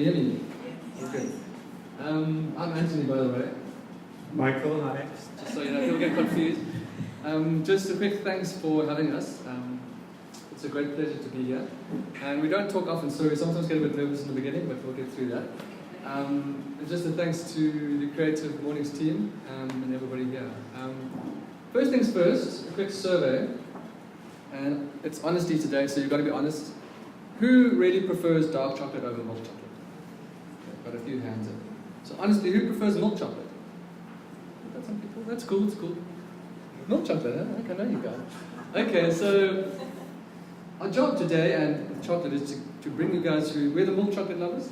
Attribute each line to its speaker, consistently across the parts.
Speaker 1: you hear me? Okay. I'm Anthony, by the way.
Speaker 2: Michael, hi.
Speaker 1: Just so you know, people get confused. Just a quick thanks for having us. It's a great pleasure to be here. And we don't talk often, so we sometimes get a bit nervous in the beginning, but we'll get through that. And just a thanks to the CreativeMornings team and everybody here. First things first, a quick survey. And it's honesty today, so you've got to be honest. Who really prefers dark chocolate over milk chocolate? Okay, got a few hands up. So honestly, who prefers milk chocolate? Got some people? That's cool, it's cool. Milk chocolate, huh? Okay, I know you guys. Okay, so our job today and with chocolate is to bring you guys who, we're the milk chocolate lovers,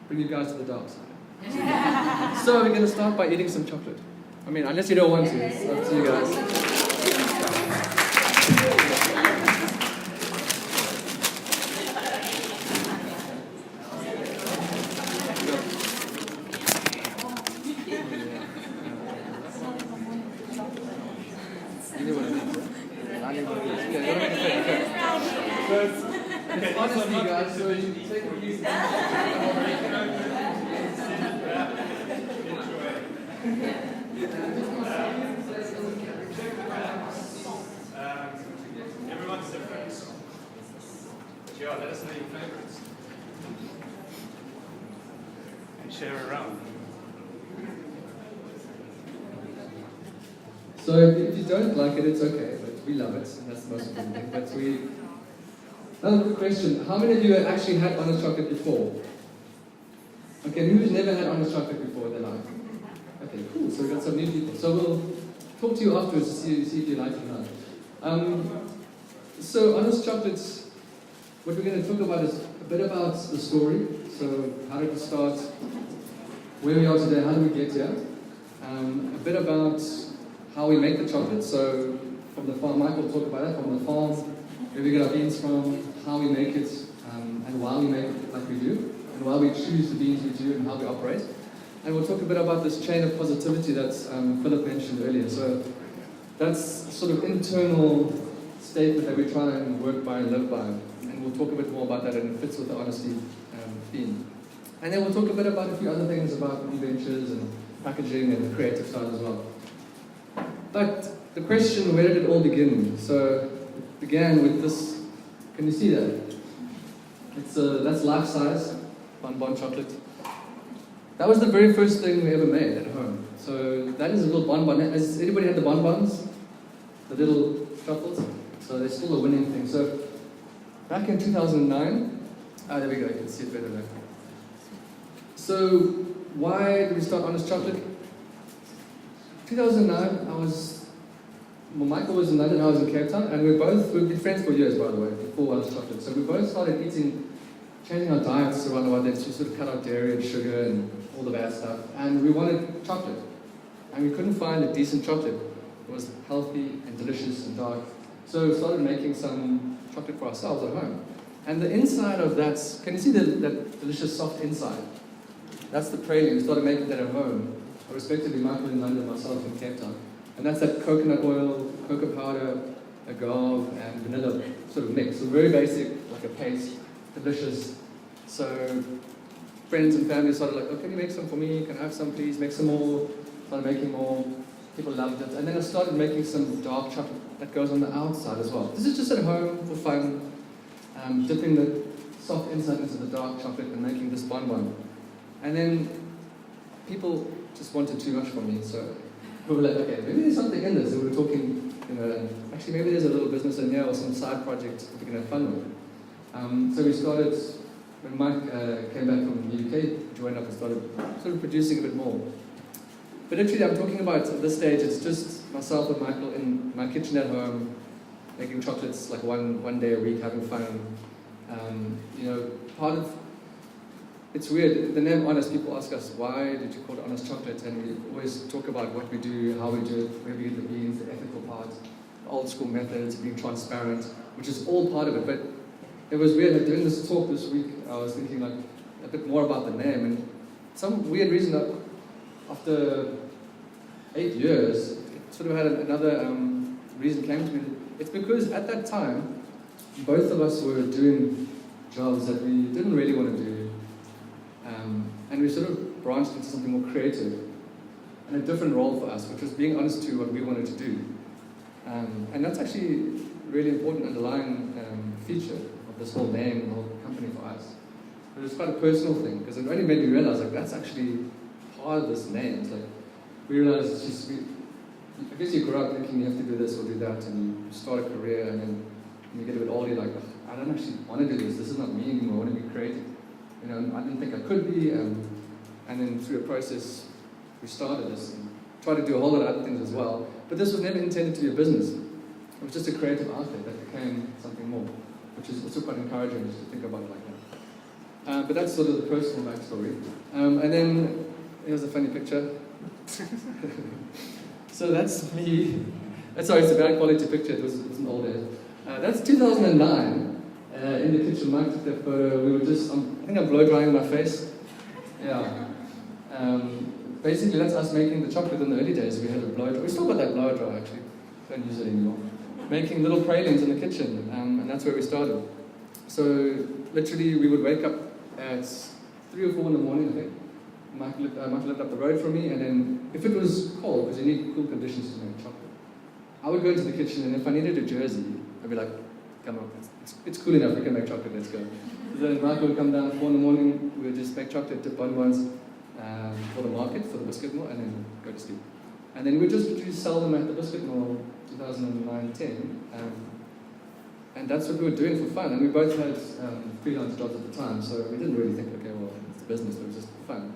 Speaker 1: bring you guys to the dark side. So we're going to start by eating some chocolate. I mean, unless you don't want to, it's up to you guys. Honestly, guys, so you take a piece
Speaker 2: Everyone's different. Sure, let us know your favorites. And share around.
Speaker 1: So if you don't like it, it's okay, but we love it, and that's the most important thing. But another quick question, how many of you have actually had honest chocolate before? Okay, who's never had honest chocolate before in their life? Okay, cool, so we've got some new people. So we'll talk to you afterwards to see if you like it or not. So honest chocolates, what we're going to talk about is a bit about the story. So how did it start, where we are today, how did we get here? A bit about how we make the chocolate. So from the farm, Michael will talk about that, from the farm, where we get our beans from, how we make it, and why we make it like we do, and why we choose the beans we do, and how we operate. And we'll talk a bit about this chain of positivity that Philip mentioned earlier. So that's sort of internal statement that we try and work by and live by. And we'll talk a bit more about that, and it fits with the honesty theme. And then we'll talk a bit about a few other things about new ventures and packaging and the creative side as well. But the question, where did it all begin? So it began with this, can you see that? That's life size, bonbon chocolate. That was the very first thing we ever made at home. So that is a little bonbon. Has anybody had the bonbons? The little truffles? So they're still a winning thing. So back in 2009, there we go, you can see it better now. So why did we start Honest Chocolate? 2009, Michael was in London, I was in Cape Town, and we've been friends for years, by the way, before Honest Chocolate. So we both started changing our diets around about then to sort of cut out dairy and sugar and all the bad stuff. And we wanted chocolate. And we couldn't find a decent chocolate. It was healthy and delicious and dark. So we started making some chocolate for ourselves at home. And the inside of that, can you see that delicious soft inside? That's the prelude. We started making that at home. Respectively, Michael in London, myself in Cape Town. And that's that coconut oil, cocoa powder, agave, and vanilla sort of mix. So very basic, like a paste, delicious. So friends and family started like, oh, can you make some for me? Can I have some, please? Make some more. Started making more. People loved it. And then I started making some dark chocolate that goes on the outside as well. This is just at home for fun, dipping the soft inside into the dark chocolate and making this bonbon. And then people just wanted too much from me, so we were like, okay, maybe there's something in this. And we were talking, actually maybe there's a little business in here or some side project we can have fun with. So we started, when Mike came back from the UK, joined up and started sort of producing a bit more. But literally I'm talking about at this stage, it's just myself and Michael in my kitchen at home, making chocolates like one day a week, having fun. It's weird, the name Honest, people ask us, why did you call it Honest Chocolate? And we always talk about what we do, how we do it, where we get the beans, the ethical part, the old school methods, being transparent, which is all part of it. But it was weird, like during this talk this week, I was thinking like a bit more about the name, and some weird reason that after 8 years, it sort of had another reason came to me. It's because at that time, both of us were doing jobs that we didn't really want to do. And we sort of branched into something more creative and a different role for us, which was being honest to what we wanted to do. And that's actually a really important underlying feature of this whole name, the whole company for us. But it's quite a personal thing, because it only made me realize, like, that's actually part of this name. It's like, we realized it's just, I guess you grow up thinking you have to do this or do that, and you start a career, and then when you get a bit older, you're like, I don't actually want to do this. This is not me anymore. I want to be creative. You know, I didn't think I could be. And then through a process, we started this and tried to do a whole lot of other things as well. But this was never intended to be a business. It was just a creative outlet that became something more, which is also quite encouraging just to think about it like that. But that's sort of the personal backstory. And then here's a funny picture. So that's me. Sorry, it's a bad quality picture. It was an old days. That's 2009. In the kitchen, Mike took that photo. We were just, I think I'm blow drying my face. Yeah. Basically, that's us making the chocolate in the early days. We had a blow dry. We still got that blow dry, actually. Don't use it anymore. Making little pralines in the kitchen, and that's where we started. So, literally, we would wake up at 3 or 4 in the morning, I think. Michael lived up the road from me, and then, if it was cold, because you need cool conditions to make chocolate, I would go into the kitchen, and if I needed a jersey, I'd be like, come on, it's cool enough, we can make chocolate, let's go. So then Michael would come down at 4 in the morning, we would just make chocolate, dip bonbons for the market, for the biscuit mill, and then go to sleep. And then we'd just literally sell them at the biscuit mill 2009-10, and that's what we were doing for fun. And we both had freelance jobs at the time, so we didn't really think, okay, well, it's a business, but it was just for fun.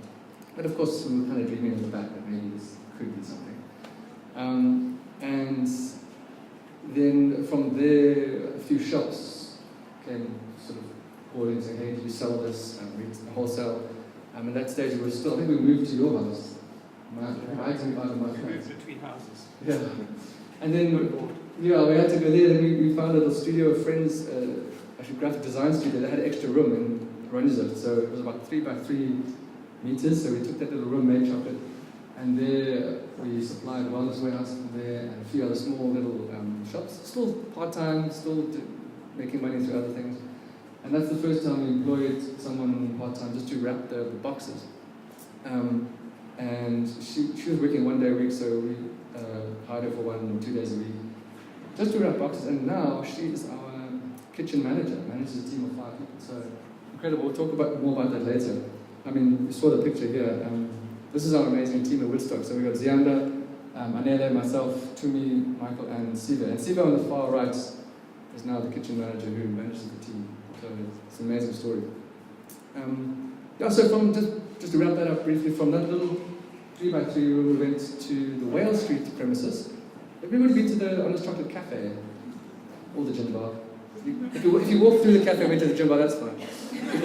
Speaker 1: But of course, we were kind of dreaming in the back that maybe this could be something. And then from there, a few shops came sort of calling saying, hey, do you sell this? We wholesale. At that stage, we were still, I think we moved to your house. My
Speaker 2: moved between houses.
Speaker 1: Yeah. And then, yeah, we had to go there, and we found a little studio of friends, actually graphic design studio, that had extra room in Rwanda. So it was about 3 by 3 meters, so we took that little room, made chocolate, and there we supplied wellness warehouse from there and a few other small little shops, still part-time, still making money through other things. And that's the first time we employed someone part-time just to wrap the boxes. And she was working 1 day a week, so we hired her for 1 or 2 days a week, just to wrap boxes. And now she is our kitchen manager, manages a team of 5 people. So incredible. We'll talk more about that later. I mean, you saw the picture here. This is our amazing team at Woodstock. So we've got Zianda, Anele, myself, Tumi, Michael, and Siva. And Siva on the far right is now the kitchen manager who manages the team. So it's an amazing story. Yeah, so from just to wrap that up briefly, from that little 3 by 3 room, we went to the Whale Street premises. Everybody been to the Honest Chocolate Cafe, or the gin bar. If you walk through the cafe and went to the gym bar, that's fine.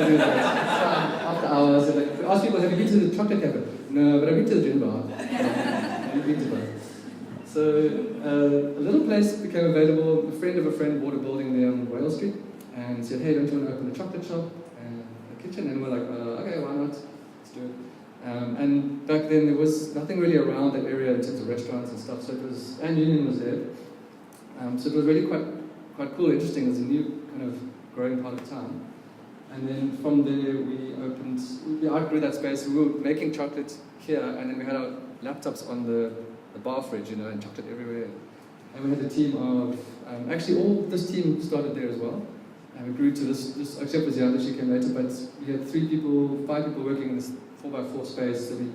Speaker 1: After hours, like, we ask people, have you been to the chocolate cafe? No, but I've been to the gym bar. I've been to both. So a little place became available. A friend of a friend bought a building there on Whale Street and said, hey, don't you want to open a chocolate shop and a kitchen? And we're like, okay, why not? Let's do it. And back then there was nothing really around that area in terms of restaurants and stuff. So it was, and Union was there. So it was really quite cool, interesting. It was a new kind of growing part of town. And then from there we outgrew that space. We were making chocolate here, and then we had our laptops on the bar fridge, and chocolate everywhere. And we had a team of, actually all this team started there as well. And we grew to this except for Zianda, she came later, but we had 5 people working in this 4x4 space. So we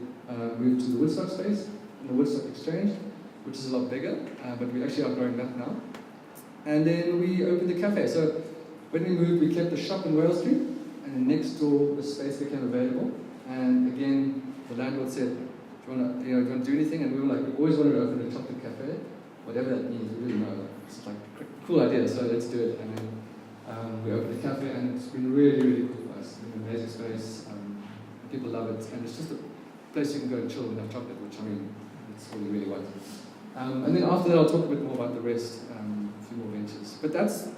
Speaker 1: moved to the Woodstock space, in the Woodstock Exchange, which is a lot bigger, but we're actually outgrowing that now. And then we opened the cafe. So when we moved, we kept the shop in Whale Street, and then next door the space became available. And again, the landlord said, do you want to do anything? And we were like, we always wanted to open a chocolate cafe, whatever that means, we really know. It's like a cool idea, so let's do it. And then we opened the cafe, and it's been really, really cool for us. It's been an amazing space. People love it, and it's just a place you can go and chill and have chocolate, which I mean, it's what we really want. And then after that, I'll talk a bit more about the rest, a few more ventures. But that's,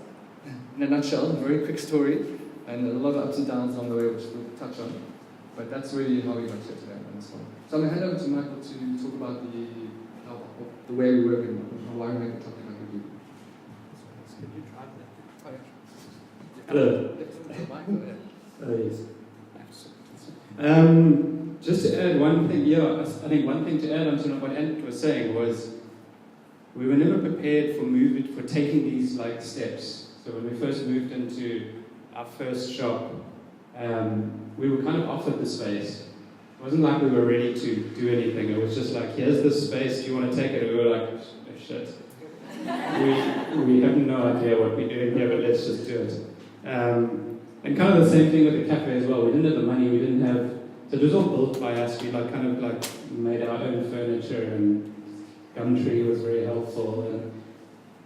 Speaker 1: in a nutshell, a very quick story, and a lot of ups and downs along the way, which we'll touch on. But that's really how we got here today on this one. So I'm going to hand over to Michael to talk about the way we work and why we make the chocolate like we do.
Speaker 2: Can you try that?
Speaker 3: Hello.
Speaker 1: Oh, yeah.
Speaker 3: Oh, yes. Just to add one thing, I think one thing to add on to what Ant was saying was we were never prepared for taking these like steps. So when we first moved into our first shop, we were kind of offered the space. It wasn't like we were ready to do anything. It was just like, here's this space, do you want to take it? And we were like, oh shit. we have no idea what we're doing here, but let's just do it. And kind of the same thing with the cafe as well. We didn't have the money, we didn't have, so it was all built by us. We kind of made our own furniture, and Gumtree was very helpful.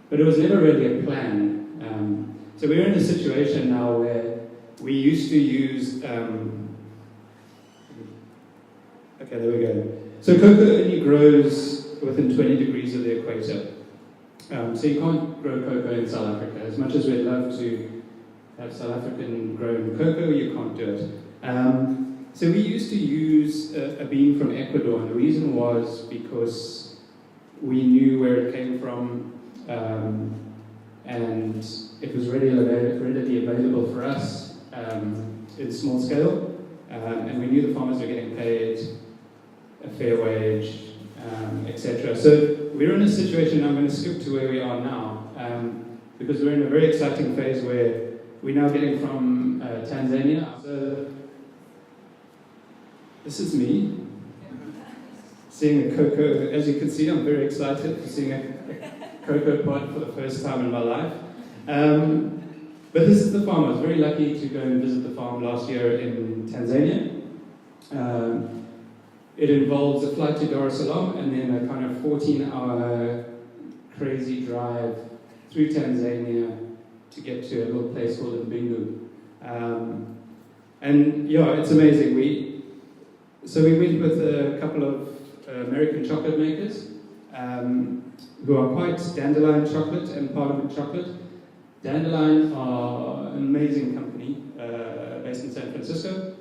Speaker 3: But it was never really a plan. So we're in a situation now where we used to use, okay, there we go. So cocoa only grows within 20 degrees of the equator. So you can't grow cocoa in South Africa. As much as we'd love to have South African grown cocoa, you can't do it. So we used to use a bean from Ecuador, and the reason was because we knew where it came from, and it was readily available for us in small scale, and we knew the farmers were getting paid a fair wage, etc. So we're in a situation, I'm going to skip to where we are now, because we're in a very exciting phase where we're now getting from Tanzania. So this is me seeing a cocoa. As you can see, I'm very excited for seeing a cocoa pod for the first time in my life. But this is the farm. I was very lucky to go and visit the farm last year in Tanzania. It involves a flight to Dar es Salaam and then a kind of 14-hour crazy drive through Tanzania to get to a little place called Mbingu. And yeah, it's amazing. So we went with a couple of American chocolate makers who are quite Dandelion chocolate and Parliament chocolate. Dandelion are an amazing company based in San Francisco,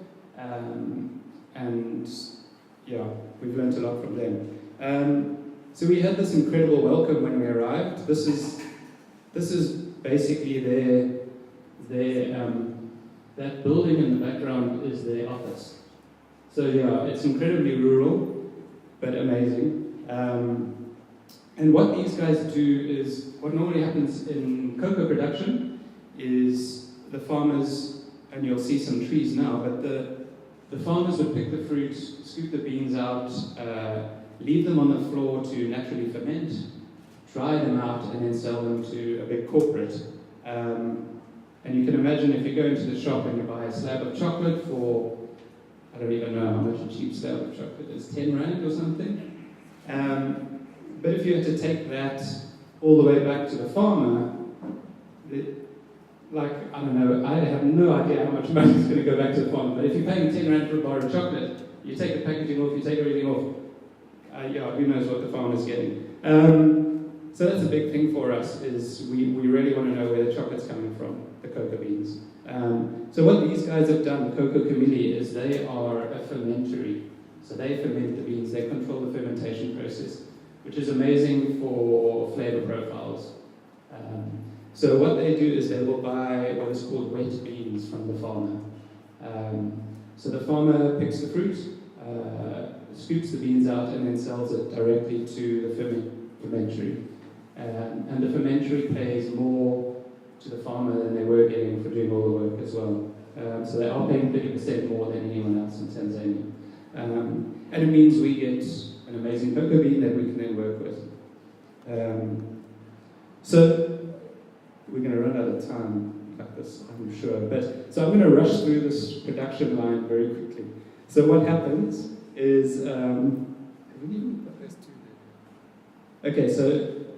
Speaker 3: and yeah, we've learned a lot from them. So we had this incredible welcome when we arrived. This is basically that building in the background is their office. So yeah, it's incredibly rural, but amazing. And what these guys do is, what normally happens in cocoa production is the farmers, and you'll see some trees now, but the farmers would pick the fruit, scoop the beans out, leave them on the floor to naturally ferment, dry them out, and then sell them to a big corporate. And you can imagine if you go into the shop and you buy a slab of chocolate for, I don't even know how much a cheap slab of chocolate is, 10 Rand or something. But if you had to take that all the way back to the farmer, I don't know, I have no idea how much money is going to go back to the farmer. But if you're paying 10 Rand for a bar of chocolate, you take the packaging off, you take everything off, who knows what the farmer's getting. So that's a big thing for us, is we really want to know where the chocolate's coming from, the cocoa beans. So what these guys have done, Cocoa Camilli, is they are a fermentary. So they ferment the beans, they control the fermentation process, which is amazing for flavor profiles. So what they do is they will buy what is called wet beans from the farmer. So the farmer picks the fruit, scoops the beans out, and then sells it directly to the fermentary. And the fermentary pays more to the farmer than they were getting for doing all the work as well. So they are paying 30% more than anyone else in Tanzania. And it means we get an amazing cocoa bean that we can then work with. So we're going to run out of time like this, I'm sure. So I'm going to rush through this production line very quickly. So what happens is, have we even got those two there? Okay, so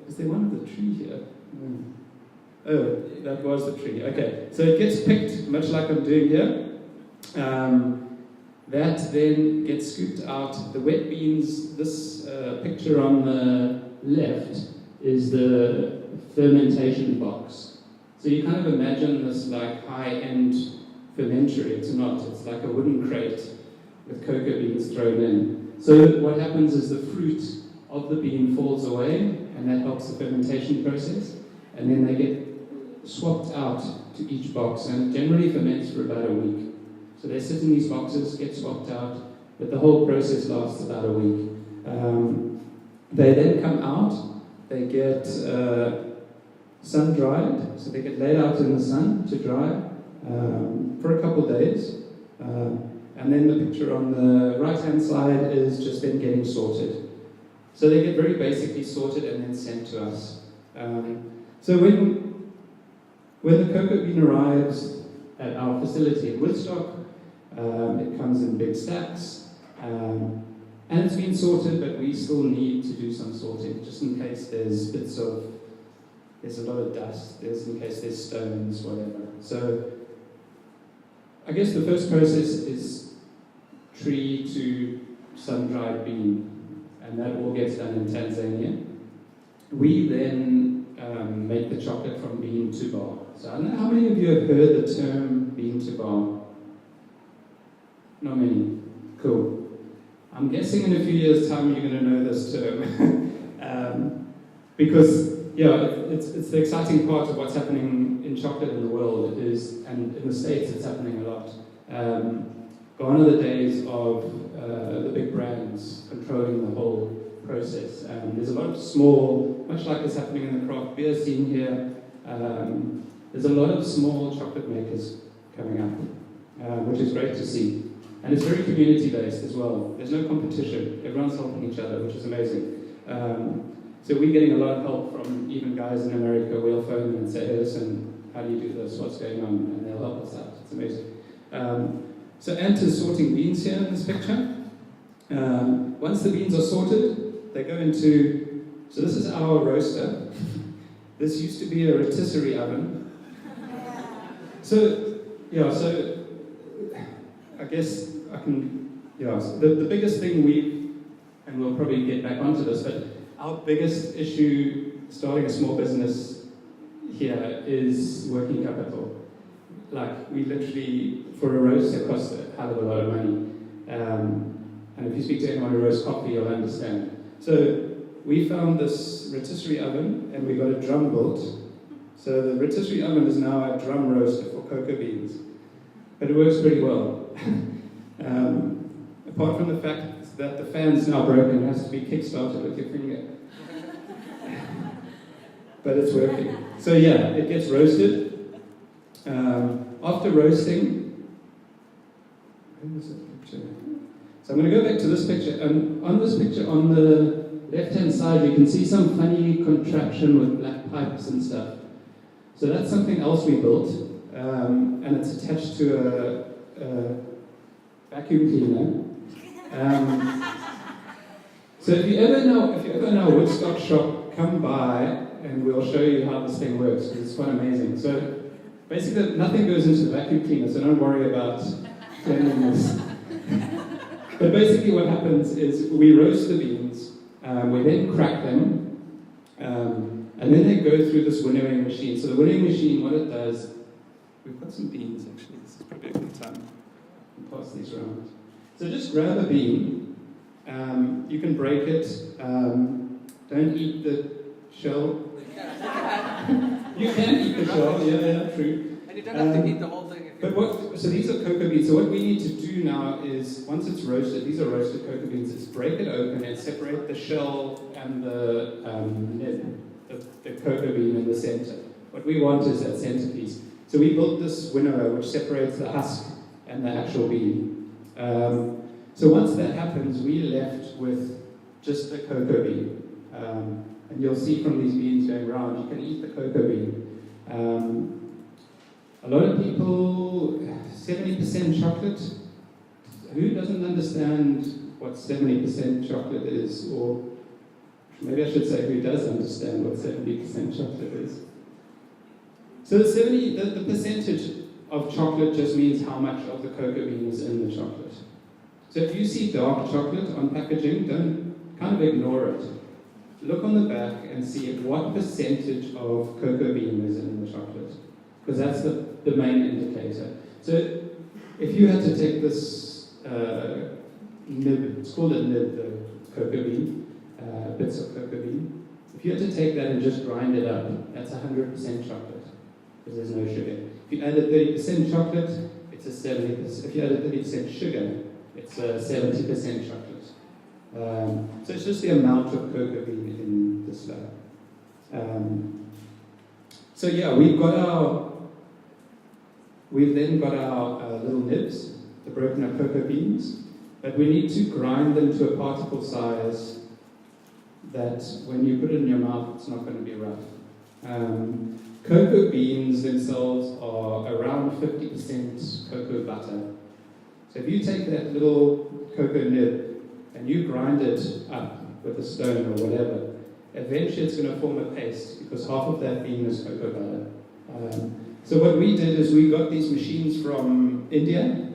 Speaker 3: is there one of the tree here? No. Oh, that was the tree. Okay, so it gets picked, much like I'm doing here. That then gets scooped out. The wet beans, this picture on the left is the fermentation box. So you kind of imagine this like high-end fermentary. It's not. It's like a wooden crate with cocoa beans thrown in. So what happens is the fruit of the bean falls away, and that helps the fermentation process. And then they get swapped out to each box, and it generally ferments for about a week. So they sit in these boxes, get swapped out, but the whole process lasts about a week. They then come out, they get sun-dried, so they get laid out in the sun to dry for a couple days. And then the picture on the right-hand side is just them getting sorted. So they get very basically sorted and then sent to us. So when the cocoa bean arrives at our facility in Woodstock, it comes in big stacks, and it's been sorted, but we still need to do some sorting, just in case there's a lot of dust, in case there's stones, whatever. So I guess the first process is tree to sun-dried bean, and that all gets done in Tanzania. We then make the chocolate from bean to bar. So I don't know how many of you have heard the term bean to bar? Not many. Cool. I'm guessing in a few years' time you're going to know this term. Because, it's the exciting part of what's happening in chocolate in the world, and in the States it's happening a lot. Gone are the days of the big brands controlling the whole process. There's a lot of small, much like is happening in the craft beer scene here, there's a lot of small chocolate makers coming up, which is great to see. And it's very community-based as well. There's no competition. Everyone's helping each other, which is amazing. So we're getting a lot of help from even guys in America. We'll phone them and say, hey, listen, how do you do this? What's going on? And they'll help us out. It's amazing. So Ant is sorting beans here in this picture. Once the beans are sorted, they go into, so this is our roaster. This used to be a rotisserie oven. So I guess I can, so the biggest thing and we'll probably get back onto this, but our biggest issue starting a small business here is working capital. Like, we literally, for a roast, it costs a hell of a lot of money. And if you speak to anyone who roasts coffee, you'll understand. So we found this rotisserie oven, and we got a drum built. So the rotisserie oven is now a drum roaster for cocoa beans. But it works pretty well. Apart from the fact that the fan's now broken, it has to be kick-started with your finger. But it's working. So it gets roasted. After roasting, where was that picture? So I'm going to go back to this picture. On this picture, on the left-hand side, you can see some funny contraption with black pipes and stuff. So that's something else we built, and it's attached to a vacuum cleaner. So if you ever know a Woodstock shop, come by and we'll show you how this thing works, because it's quite amazing. So basically, nothing goes into the vacuum cleaner, so don't worry about cleanliness. But basically what happens is we roast the beans, we then crack them, and then they go through this winnowing machine. So the winnowing machine, what it does, we've got some beans actually, this is probably a good time to pass these around. So just grab a bean, you can break it, don't eat the shell. You can eat the shell, yeah, true.
Speaker 2: And you don't have to eat the whole thing.
Speaker 3: So these are cocoa beans. So what we need to do now is, once it's roasted, these are roasted cocoa beans, is break it open and separate the shell and the nib, the cocoa bean in the center. What we want is that centerpiece. So we built this winnower which separates the husk and the actual bean. So once that happens, we're left with just the cocoa bean. And you'll see from these beans going around, you can eat the cocoa bean. A lot of people, 70% chocolate. Who doesn't understand what 70% chocolate is? Or maybe I should say, who does understand what 70% chocolate is? So the percentage of chocolate just means how much of the cocoa bean is in the chocolate. So if you see dark chocolate on packaging, don't kind of ignore it. Look on the back and see what percentage of cocoa bean is in the chocolate, because that's the main indicator. So if you had to take this nib, it's called a nib, the cocoa bean, bits of cocoa bean. If you had to take that and just grind it up, that's 100% chocolate, because there's no sugar. If you added 30% chocolate, it's it's a 70%. If you add a 30% sugar, it's a 70% chocolate. So it's just the amount of cocoa bean in the slab. So yeah, we've then got our little nibs, the broken up cocoa beans, but we need to grind them to a particle size that when you put it in your mouth, it's not going to be rough. Cocoa beans themselves are around 50% cocoa butter. So if you take that little cocoa nib and you grind it up with a stone or whatever, eventually it's going to form a paste because half of that bean is cocoa butter. So what we did is we got these machines from India.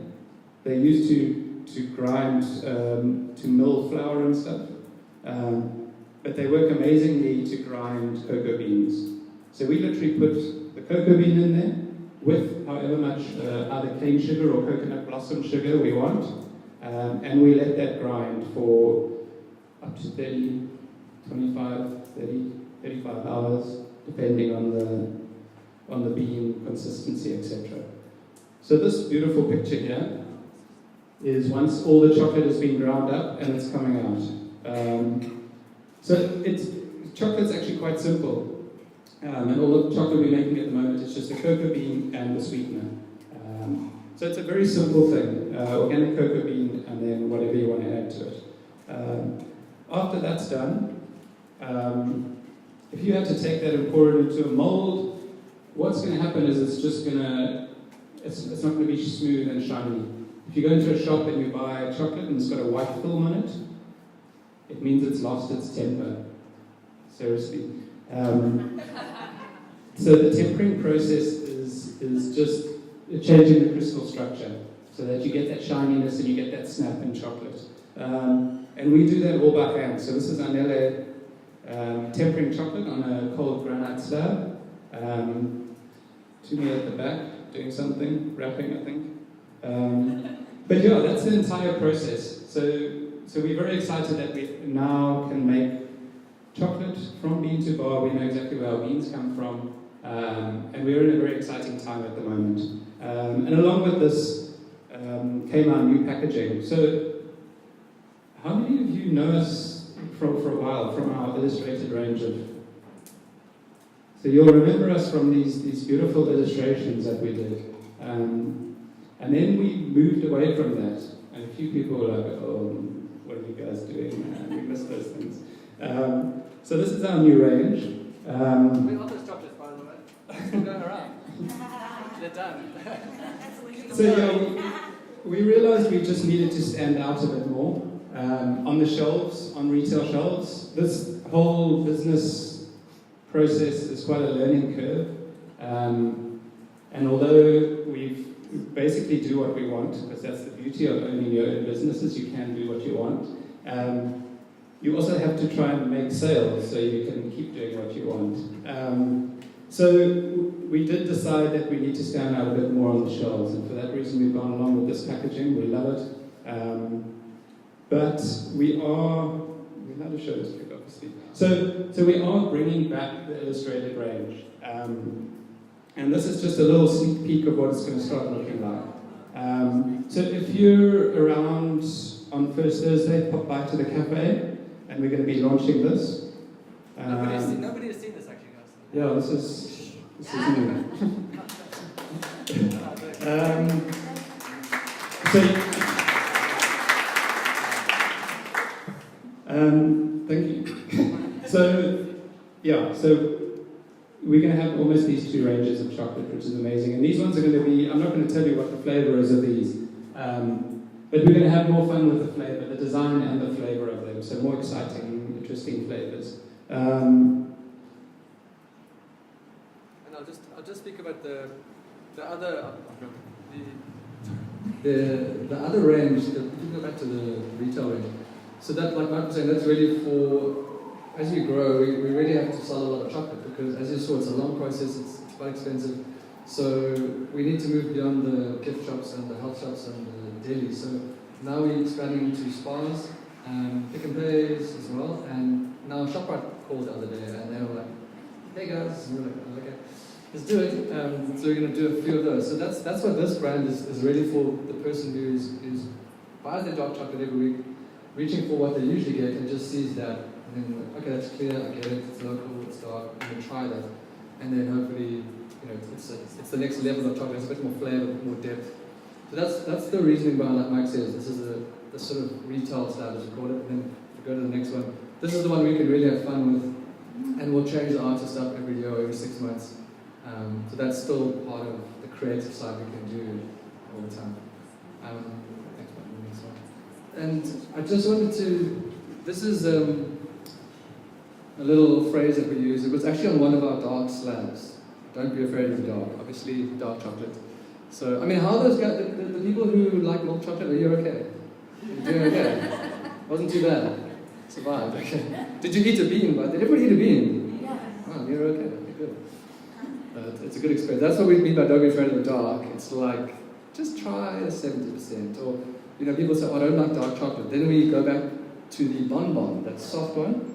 Speaker 3: They used to grind, to mill flour and stuff. But they work amazingly to grind cocoa beans. So we literally put the cocoa bean in there with however much either cane sugar or coconut blossom sugar we want. And we let that grind for up to 30, 25, 30, 35 hours, depending on the bean consistency, etc. So this beautiful picture here is once all the chocolate has been ground up and it's coming out. So chocolate's actually quite simple. And all the chocolate we're making at the moment is just a cocoa bean and the sweetener. So it's a very simple thing. Organic cocoa bean and then whatever you want to add to it. After that's done, if you had to take that and pour it into a mold, what's going to happen is it's not going to be smooth and shiny. If you go into a shop and you buy chocolate and it's got a white film on it, it means it's lost its temper. Seriously. So the tempering process is just changing the crystal structure so that you get that shininess and you get that snap in chocolate. And we do that all by hand. So this is Anele tempering chocolate on a cold granite slab. Tumi at the back doing something, wrapping I think. But yeah, that's the entire process. So we're very excited that we now can make chocolate from bean to bar. We know exactly where our beans come from. And we're in a very exciting time at the moment. And along with this came our new packaging. So how many of you know us for a while, from our illustrated range of... So you'll remember us from these beautiful illustrations that we did. And then we moved away from that. And a few people were like, oh, what are you guys doing? We missed those things. So this is our new range.
Speaker 2: We love those chocolates, by the way. Still going around. They're done.
Speaker 3: So yeah, we realized we just needed to stand out a bit more. On the shelves, on retail shelves, this whole business process is quite a learning curve. And although we basically do what we want, because that's the beauty of owning your own businesses, you can do what you want. You also have to try and make sales so you can keep doing what you want. So we did decide that we need to stand out a bit more on the shelves, and for that reason we've gone along with this packaging. We love it. But we're not to show this trick, obviously. So we are bringing back the illustrated range. And this is just a little sneak peek of what it's going to start looking like. So if you're around on first Thursday, pop by to the cafe, and we're going to be launching this.
Speaker 2: Nobody has seen this actually, guys.
Speaker 3: Yeah, this is new. Thank you. So we're going to have almost these two ranges of chocolate, which is amazing. And these ones are going to be, I'm not going to tell you what the flavor is of these, but we're going to have more fun with the flavor, the design and the flavor of them. So more exciting, interesting flavors.
Speaker 1: And I'll just speak about the other range. If you go back to the retail range, so that, like Mark was saying, that's really for, as you grow, we really have to sell a lot of chocolate, because as you saw, it's a long process, it's quite expensive. So we need to move beyond the gift shops and the health shops and the delis. So now we're expanding into spas, pick and pays as well. And now ShopRite called the other day and they were like, hey guys, and we're like, oh, okay. Just do it. So we're going to do a few of those. So that's what this brand is really for, the person who's buys their dark chocolate every week, reaching for what they usually get and just sees that. And then, okay, that's clear, I get it, it's local, it's dark, I'm going to try that. And then hopefully, it's the next level of chocolate, it's a bit more flavor, a bit more depth. So that's the reasoning behind, like Mike says, this is the sort of retail style, as we call it. And then if we go to the next one, this is the one we can really have fun with. And we'll change the artist up every year, every 6 months. So that's still part of the creative side we can do all the time. Next one. And I just wanted to, this is a little phrase that we use. It was actually on one of our dark slabs. Don't be afraid of the dark. Obviously, dark chocolate. So, I mean, how are those guys, the people who like milk chocolate, are you okay? You're doing okay? Wasn't too bad. Survived, okay. Did you eat a bean? Did everybody eat a bean?
Speaker 4: Yeah.
Speaker 1: Oh, you're okay. Okay, good. It's a good experience. That's what we mean by don't be afraid of the dark. It's like, just try a 70%. Or, people say, oh, I don't like dark chocolate. Then we go back to the bonbon, that soft one.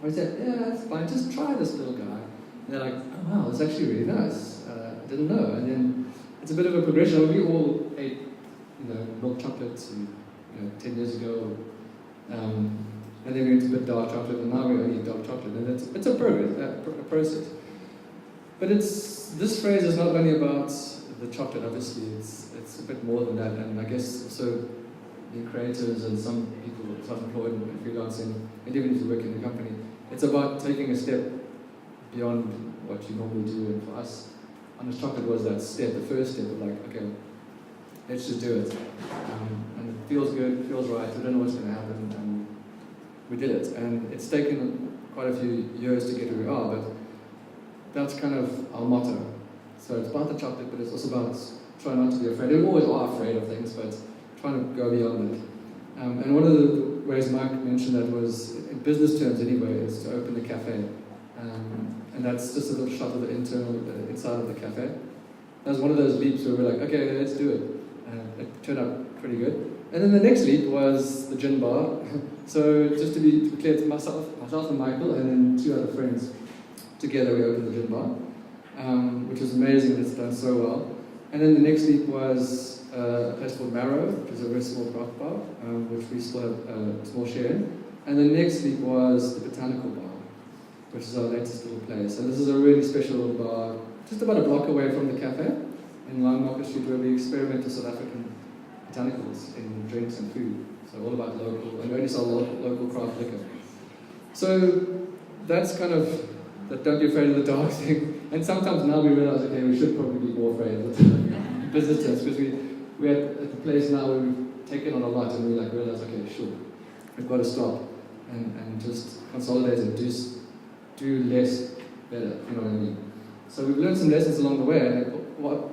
Speaker 1: I said, yeah, that's fine. Just try this little guy. And they're like, oh, wow, it's actually really nice. I didn't know. And then it's a bit of a progression. We all ate, milk chocolate, 10 years ago. And then we went to a bit dark chocolate, and now we only eat dark chocolate. And it's a process. But this phrase is not only about the chocolate, obviously. It's a bit more than that. And I guess also being creators and some people self-employed and freelancing, and even if you work in a company, it's about taking a step beyond what you normally do. And for us, Honest Chocolate was that step, the first step of like, okay, let's just do it. And it feels good, it feels right, we don't know what's going to happen. And we did it. And it's taken quite a few years to get where we are, but that's kind of our motto. So it's about the chocolate, but it's also about trying not to be afraid. We always are afraid of things, but trying to go beyond it. And one of the ways Mike mentioned that was, in business terms anyway, is to open the cafe. And that's just a little shot of the inside of the cafe. That was one of those leaps where we were like, okay, let's do it. And it turned out pretty good. And then the next leap was the gin bar. So just to be clear, it's myself and Michael, and then 2 other friends. Together we opened the gin bar, which was amazing, and it's done so well. And then the next leap was a place called Marrow, which is a very small craft bar, which we still have a small share in. And the next leap was the Botanical Bar, which is our latest little place. And this is a really special little bar, just about a block away from the cafe in Market Street, where we experiment with South African botanicals in drinks and food. So all about local, and we only sell local craft liquor. So that's kind of that don't be afraid of the dark thing. And sometimes now we realize, okay, we should probably be more afraid of the business terms, because we're at the place now where we've taken on a lot, and we realize, okay, sure, we've got to stop and just consolidate and do less better, you know what I mean? So we've learned some lessons along the way, and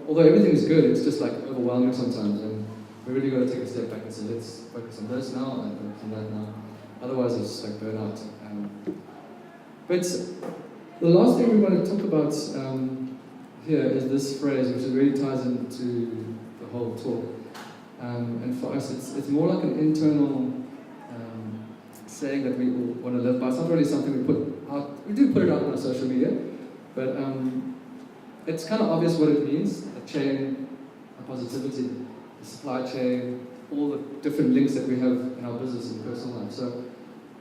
Speaker 1: although everything is good, it's just overwhelming sometimes, and we really got to take a step back and say, let's focus on this now and focus on that now. Otherwise, it's like burnout. But the last thing we want to talk about here is this phrase, which really ties into the whole talk. And for us, it's more like an internal saying that we all want to live by. It's not really something we put out. We do put it out on our social media, but it's kind of obvious what it means: a chain, a positivity, the supply chain, all the different links that we have in our business and personal life. So,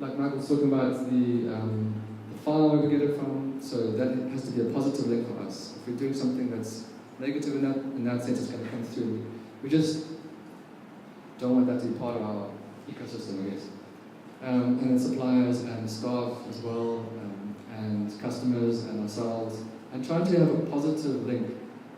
Speaker 1: like Michael was talking about the farm where we get it from, so that has to be a positive link for us. If we're doing something that's negative in that sense, it's going to come through. We just don't want that to be part of our ecosystem, I guess. And then suppliers and staff as well, and customers and ourselves, and trying to have a positive link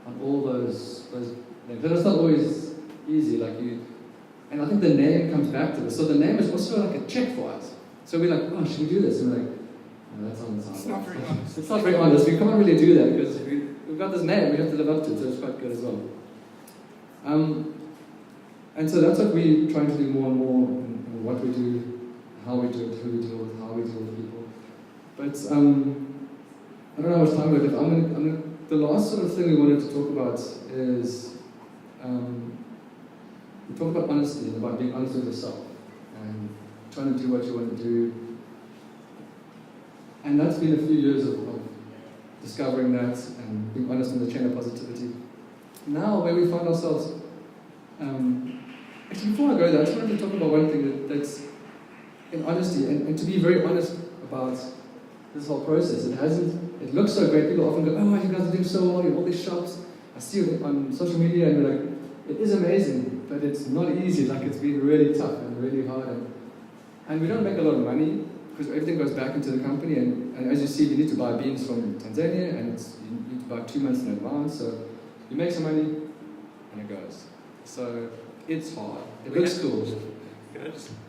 Speaker 1: on all those links. But it's not always easy, and I think the name comes back to this. So the name is also like a check for us. So we're like, oh, should we do this? And we're like, no, that sounds
Speaker 2: It's not very honest.
Speaker 1: It's not very honest. We can't really do that because we've got this name we have to live up to, so it's quite good as well. And so that's what we're trying to do more and more in what we do, how we do it, who we deal with, how we deal with people. But I don't know how much time we have. The last sort of thing we wanted to talk about is we talk about honesty and about being honest with yourself and trying to do what you want to do. And that's been a few years of discovering that and being honest in the chain of positivity. Now, where we find ourselves, actually before I go there, I just wanted to talk about one thing that's in honesty, and to be very honest about this whole process. It looks so great. People often go, oh, you guys are doing so well, you have all these shops. I see it on social media and we're like, it is amazing, but it's not easy. Like, it's been really tough and really hard. And we don't make a lot of money because everything goes back into the company. And as you see, you need to buy beans from Tanzania and you need to buy 2 months in advance. So you make some money and it goes. So it's hard. It looks cool.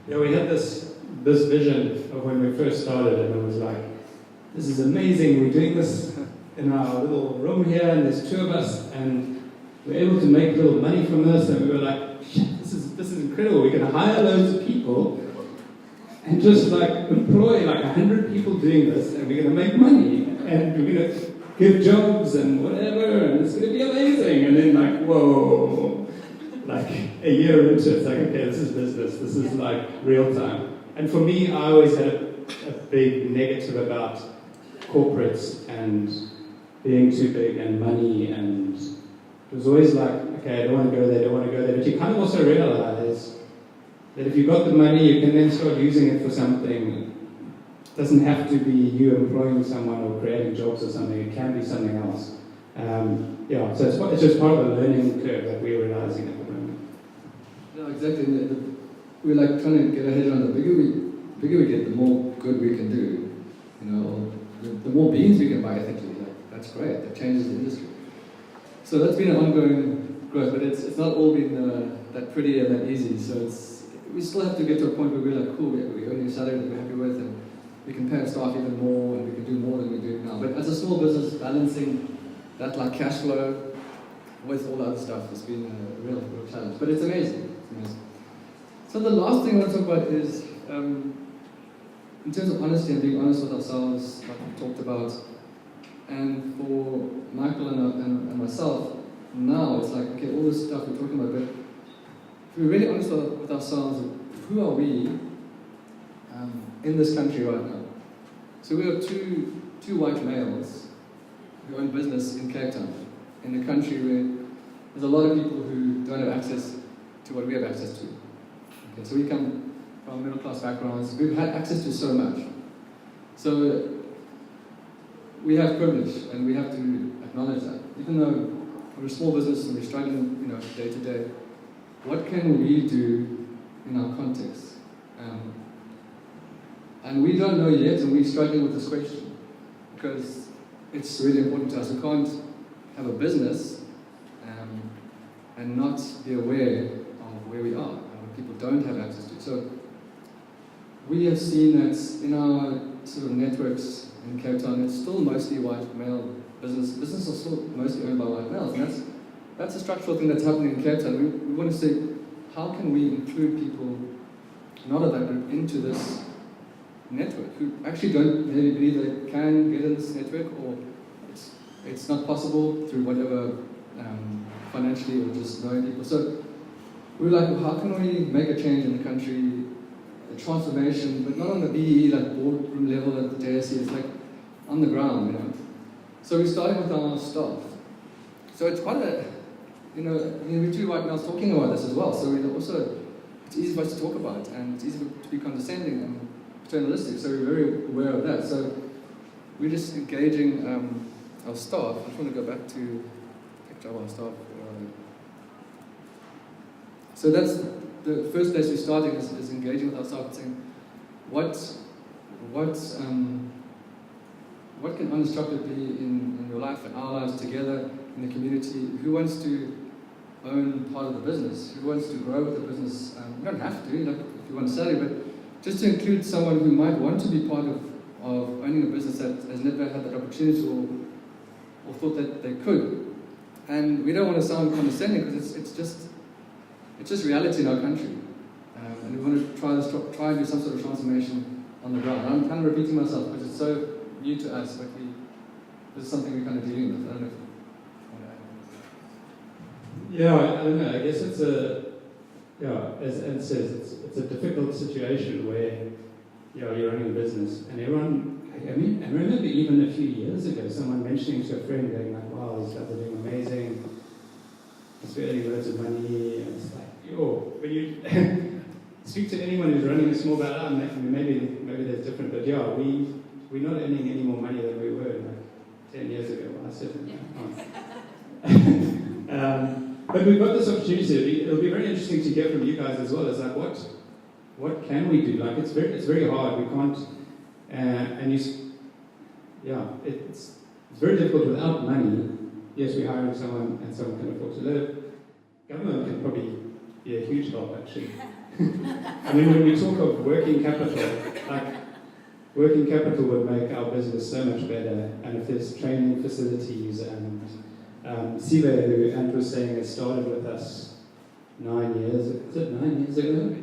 Speaker 3: Yeah, we had this vision of when we first started, and it was like, this is amazing, we're doing this in our little room here, and there's 2 of us, and we're able to make a little money from this, and we were like, shit, this is incredible, we can hire loads of people, and just like employ like 100 people doing this, and we're going to make money, and we're going to give jobs, and whatever, and it's going to be amazing, and then like, whoa, like a year into it, it's like, okay, this is business, this is like real time. And for me, I always had a big negative about corporates and being too big and money, and it was always like, okay, I don't want to go there, but you kind of also realize that if you've got the money, you can then start using it for something. It doesn't have to be you employing someone or creating jobs or something, it can be something else. So it's just part of the learning curve that we're realizing at the moment.
Speaker 1: Yeah, exactly. We're like trying to get our head around the bigger we get, the more good we can do. You know, the more beans we can buy ethically, that's great. That changes the industry. So that's been an ongoing growth, but it's not all been that pretty and that easy. So we still have to get to a point where we're like, cool, we're earning a salary that we're happy with, and we can pay our staff even more, and we can do more than we do now. But as a small business, balancing that like cash flow with all the other stuff has been a real challenge. But it's amazing. It's amazing. So the last thing I want to talk about is, in terms of honesty and being honest with ourselves, like we talked about, and for Michael and myself, now it's like, okay, all this stuff we're talking about, but if we're really honest with ourselves, who are we in this country right now? So we are two white males who own business in Cape Town, in a country where there's a lot of people who don't have access to what we have access to. Okay, so we come from middle class backgrounds, we've had access to so much. So we have privilege, and we have to acknowledge that. Even though we're a small business and we're struggling, day to day, what can we do in our context? And we don't know yet, and we're struggling with this question because it's really important to us. We can't have a business and not be aware of where we are and what people don't have access to. So we have seen that in our sort of networks in Cape Town, it's still mostly white male business. Business is still mostly owned by white males, and that's a structural thing that's happening in Cape Town. We want to say, how can we include people not of that group into this network who actually don't maybe believe they can get in this network, or it's not possible through whatever financially or just knowing people. So we were like, well, how can we make a change in the country, a transformation, but not on the BEE, like boardroom level at the JSC, it's like on the ground, So we started with our staff. So it's quite we're two white males talking about this as well, so it's easy for us to talk about it, and it's easy to be condescending and paternalistic, so we're very aware of that. So we're just engaging our staff. I just want to go back to picture of our staff. So that's the first place we're starting is engaging with our staff and saying, what can honest chocolate be in your life and our lives together in the community? Who wants to own part of the business? Who wants to grow with the business? You don't have to, if you want to sell it, but just to include someone who might want to be part of owning a business that has never had that opportunity or thought that they could. And we don't want to sound condescending because it's just reality in our country. And we want to try and do some sort of transformation on the ground. I'm kind of repeating myself because it's so new to us, but this is something we're kind of dealing with. I don't know if you want to add.
Speaker 3: Yeah, I don't know. I guess it's as Ed says, it's a difficult situation where you're running a business, and everyone, I remember even a few years ago, someone mentioning to a friend, going like, wow, these guys are doing amazing, it's earning loads of money, and it's like, when you speak to anyone who's running a small bar, maybe that's different, but yeah, we're not earning any more money than we were like 10 years ago when I certainly but we've got this opportunity. It'll be very interesting to hear from you guys as well. It's like, what can we do? Like, it's very hard. We can't, it's very difficult without money. Yes, we're hiring someone, and someone can afford to live. Government can probably be a huge help, actually. I mean, when we talk of working capital, like, working capital would make our business so much better. And if there's training facilities and Sive, who Andrew was saying, has started with us 9 years, is it 9 years ago?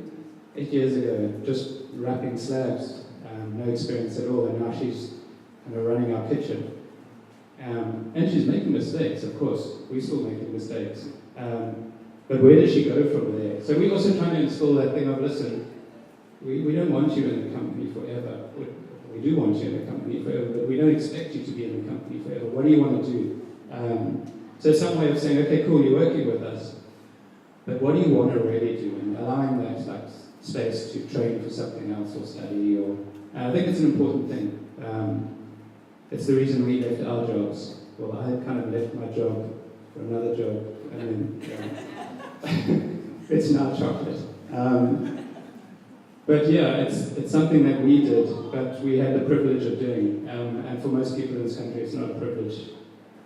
Speaker 3: 8 years ago, just wrapping slabs, no experience at all, and now she's kind of running our kitchen. And she's making mistakes, of course. We're still making mistakes. But where does she go from there? So we're also trying to install that thing of, listen, we don't want you in the company forever. We do want you in the company forever, but we don't expect you to be in the company forever. What do you want to do? So some way of saying, okay, cool, you're working with us, but what do you want to really do? And allowing that space to train for something else or study, or I think it's an important thing. It's the reason we left our jobs. Well, I had kind of left my job for another job, and then it's now chocolate. But yeah, it's something that we did, but we had the privilege of doing. And for most people in this country, it's not a privilege.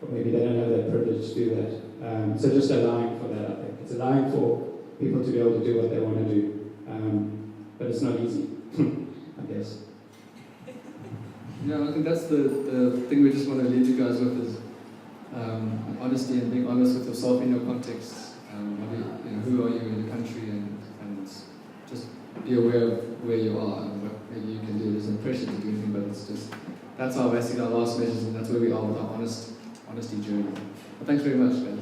Speaker 3: Or maybe they don't have that privilege to do that. So just allowing for that, I think. It's allowing for people to be able to do what they want to do. But it's not easy, I guess.
Speaker 1: Yeah, I think that's the thing we just want to leave you guys with is honesty and being honest with yourself in your context. Who are you in the country, and just be aware of where you are and what maybe you can do. There's no pressure to do anything, but it's just, that's our basically our last measures, and that's where we are with our honesty journey. Well, thanks very much, guys.